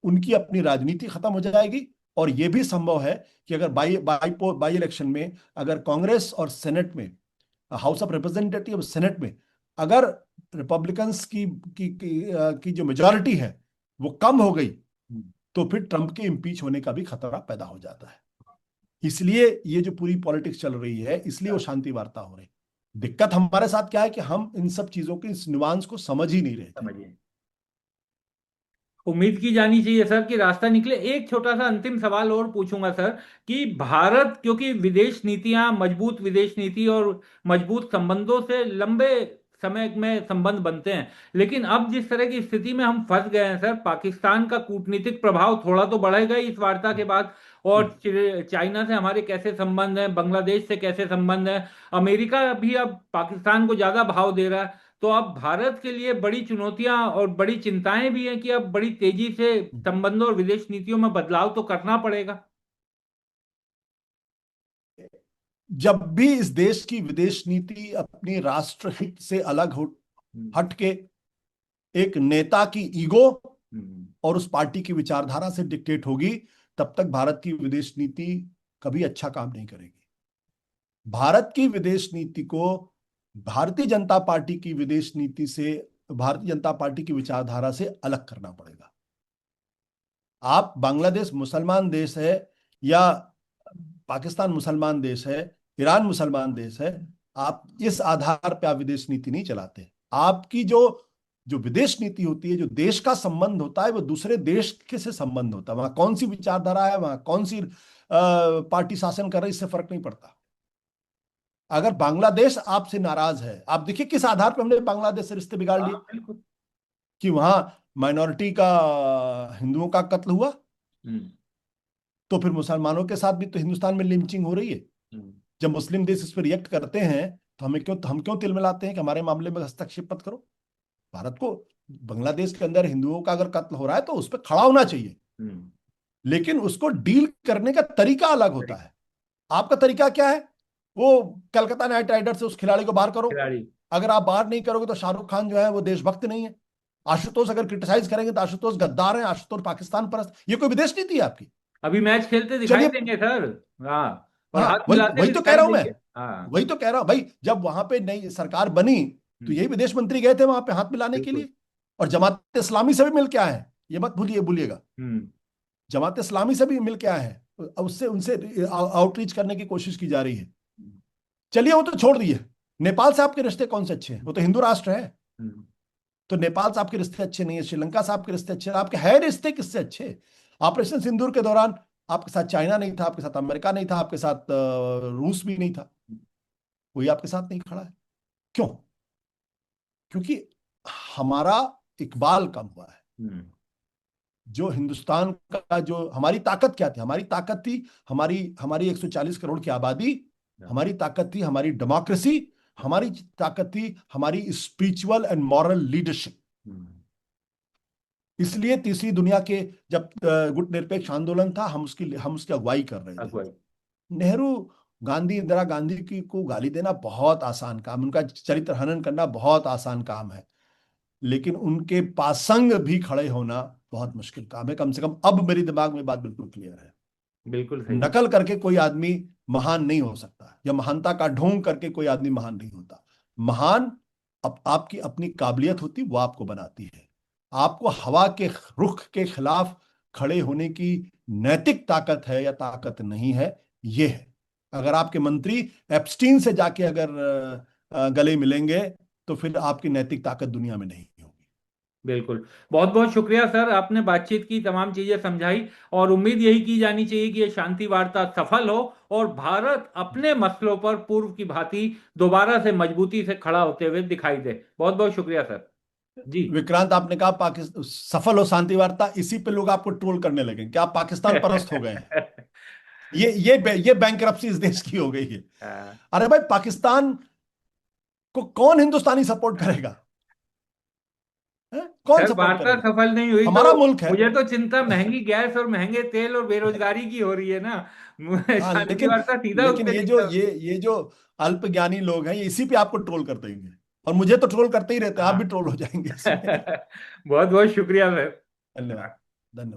[SPEAKER 2] उनकी अपनी राजनीति खत्म हो जाएगी। और यह भी संभव है कि अगर बाई इलेक्शन में अगर कांग्रेस और सेनेट में, हाउस ऑफ रिप्रेजेंटेटिव और सेनेट में, अगर रिपब्लिकन्स की जो मेजॉरिटी है वो कम हो गई,
[SPEAKER 1] हम्म।
[SPEAKER 2] तो फिर ट्रंप के इम्पीच होने का भी खतरा पैदा हो जाता है। इसलिए ये जो पूरी पॉलिटिक्स चल रही है, इसलिए वो
[SPEAKER 1] हाँ।
[SPEAKER 2] शांति वार्ता हो रही। दिक्कत हमारे साथ क्या है कि हम इन सब चीजों के इस नुआंस को समझ ही नहीं रहे थे।
[SPEAKER 1] समझिए। उम्मीद की जानी चाहिए सर कि रास्ता निकले। एक छोटा सा अंतिम सवाल और पूछूंगा सर कि भारत, क्योंकि विदेश नीतियां, मजबूत विदेश नीति और मजबूत संबंधों से लंबे समय में संबंध बनते हैं, लेकिन अब जिस तरह की स्थिति में हम फंस गए हैं सर, पाकिस्तान का कूटनीतिक प्रभाव थोड़ा तो बढ़ेगा ही इस वार्ता के बाद। और चाइना से हमारे कैसे संबंध हैं, बांग्लादेश से कैसे संबंध है, अमेरिका भी अब पाकिस्तान को ज्यादा भाव दे रहा है। तो अब भारत के लिए बड़ी चुनौतियां और बड़ी चिंताएं भी हैं कि अब बड़ी तेजी से संबंधों और विदेश नीतियों में बदलाव तो करना पड़ेगा।
[SPEAKER 2] जब भी इस देश की विदेश नीति अपनी राष्ट्र हित से अलग हट के एक नेता की ईगो और उस पार्टी की विचारधारा से डिक्टेट होगी, तब तक भारत की विदेश नीति कभी अच्छा काम नहीं करेगी। भारत की विदेश नीति को भारतीय जनता पार्टी की विदेश नीति से, भारतीय जनता पार्टी की विचारधारा से अलग करना पड़ेगा। आप बांग्लादेश मुसलमान देश है या पाकिस्तान मुसलमान देश है, ईरान मुसलमान देश है, आप इस आधार पर आप विदेश नीति नहीं चलाते। आपकी जो जो विदेश नीति होती है, जो देश का संबंध होता है, वो दूसरे देश के से संबंध होता है। वहां कौन सी विचारधारा है, वहां कौन सी पार्टी शासन कर रही है, इससे फर्क नहीं पड़ता। अगर बांग्लादेश आपसे नाराज है, आप देखिए किस आधार पर हमने बांग्लादेश से रिश्ते बिगाड़ लिए,
[SPEAKER 1] बिल्कुल।
[SPEAKER 2] कि वहां माइनॉरिटी का, हिंदुओं का कत्ल हुआ, तो फिर मुसलमानों के साथ भी तो हिंदुस्तान में लिंचिंग हो रही है। जब मुस्लिम देश इस पर रिएक्ट करते हैं तो हम क्यों तिल मिलाते हैं कि हमारे मामले में हस्तक्षेप मत करो। भारत को बांग्लादेश के अंदर हिंदुओं का अगर कत्ल हो रहा है तो उस पर खड़ा होना चाहिए, लेकिन उसको डील करने का तरीका अलग होता है। आपका तरीका क्या है? वो कलकत्ता नाइट राइडर से उस खिलाड़ी को बाहर करो। अगर आप बाहर नहीं करोगे तो शाहरुख खान जो है वो देशभक्त नहीं है। आशुतोष अगर क्रिटिसाइज करेंगे तो आशुतोष गद्दार है, आशुतोष पाकिस्तान परस्त। ये कोई विदेश नीति है आपकी?
[SPEAKER 1] अभी मैच खेलते दिखाई
[SPEAKER 2] चलिए,
[SPEAKER 1] देंगे सर। हाँ, और
[SPEAKER 2] हाँ,
[SPEAKER 1] हाथ
[SPEAKER 2] वही
[SPEAKER 1] मिलाते
[SPEAKER 2] वही
[SPEAKER 1] भी
[SPEAKER 2] तो कह रहा हूं मैं।
[SPEAKER 1] दिखाई देंगे। हाँ,
[SPEAKER 2] वही तो कह रहा हूं भाई, जब वहां पे नई सरकार बनी तो यही विदेश मंत्री गए थे वहां पे हाथ मिलाने के
[SPEAKER 1] बिल्कुल।
[SPEAKER 2] लिए, और जमात इस्लामी से भी मिल के आए हैं। ये मत भूलिएगा, जमात इस्लामी से भी मिल के आए हैं। उससे उनसे आउटरीच करने की कोशिश की जा रही है। चलिए वो तो छोड़ दिए। नेपाल से आपके रिश्ते कौन से अच्छे हैं? वो तो हिंदू राष्ट्र है। तो नेपाल से आपके रिश्ते अच्छे नहीं है, श्रीलंका से आपके रिश्ते अच्छे हैं, आपके है रिश्ते किससे अच्छे? ऑपरेशन सिंदूर के दौरान आपके साथ चाइना नहीं था, आपके साथ अमेरिका नहीं था, आपके साथ रूस भी नहीं था, कोई आपके साथ नहीं खड़ा है। क्यों? क्योंकि हमारा इकबाल कम हुआ है। जो हिंदुस्तान का, जो हमारी ताकत क्या थी? हमारी ताकत थी हमारी हमारी 140 करोड़ की आबादी, हमारी ताकत थी हमारी डेमोक्रेसी, हमारी ताकत थी हमारी स्पिरिचुअल एंड मॉरल लीडरशिप। इसलिए तीसरी दुनिया के जब गुट निरपेक्ष आंदोलन था, हम उसकी अगुवाई कर रहे थे। नेहरू, गांधी, इंदिरा गांधी की को गाली देना बहुत आसान काम, उनका चरित्र हनन करना बहुत आसान काम है, लेकिन उनके पासंग भी खड़े होना बहुत मुश्किल काम है। कम से कम अब मेरे दिमाग में बात बिल्कुल क्लियर है।
[SPEAKER 1] बिल्कुल सही।
[SPEAKER 2] नकल करके कोई आदमी महान नहीं हो सकता, या महानता का ढोंग करके कोई आदमी महान नहीं होता। महान आपकी अपनी काबिलियत होती, वो आपको बनाती है। आपको हवा के रुख के खिलाफ खड़े होने की नैतिक ताकत है या ताकत नहीं है, ये है। अगर आपके मंत्री एप्स्टीन से जाके अगर गले मिलेंगे तो फिर आपकी नैतिक ताकत दुनिया में नहीं होगी।
[SPEAKER 1] बिल्कुल। बहुत बहुत शुक्रिया सर, आपने बातचीत की, तमाम चीजें समझाई, और उम्मीद यही की जानी चाहिए कि ये शांति वार्ता सफल हो और भारत अपने मसलों पर पूर्व की भांति दोबारा से मजबूती से खड़ा होते हुए दिखाई दे। बहुत बहुत शुक्रिया सर जी।
[SPEAKER 2] विक्रांत, आपने कहा पाकिस्तान सफल हो शांति वार्ता, इसी पे लोग आपको ट्रोल करने लगे कि आप पाकिस्तान परस्त हो गए हैं। ये बैंकरप्सी इस देश की हो गई है। अरे भाई, पाकिस्तान को कौन हिंदुस्तानी सपोर्ट करेगा? कौन
[SPEAKER 1] सर,
[SPEAKER 2] सपोर्ट
[SPEAKER 1] वार्ता
[SPEAKER 2] करेगा?
[SPEAKER 1] सफल नहीं हुई तो
[SPEAKER 2] हमारा मुल्क है।
[SPEAKER 1] मुझे तो चिंता महंगी गैस और महंगे तेल और बेरोजगारी की हो रही है ना।
[SPEAKER 2] हाँ,
[SPEAKER 1] शांति
[SPEAKER 2] लेकिन
[SPEAKER 1] वार्ता सीधा
[SPEAKER 2] लेकिन
[SPEAKER 1] उससे
[SPEAKER 2] ये जो
[SPEAKER 1] लिंक।
[SPEAKER 2] ये जो अल्पज्ञानी लोग हैं, ये इसी पे आपको ट्रोल कर देंगे, और मुझे तो ट्रोल करते ही रहते हैं, आप
[SPEAKER 1] हाँ।
[SPEAKER 2] भी ट्रोल हो जाएंगे इसमें।
[SPEAKER 1] बहुत बहुत शुक्रिया सर।
[SPEAKER 2] धन्यवाद, धन्यवाद।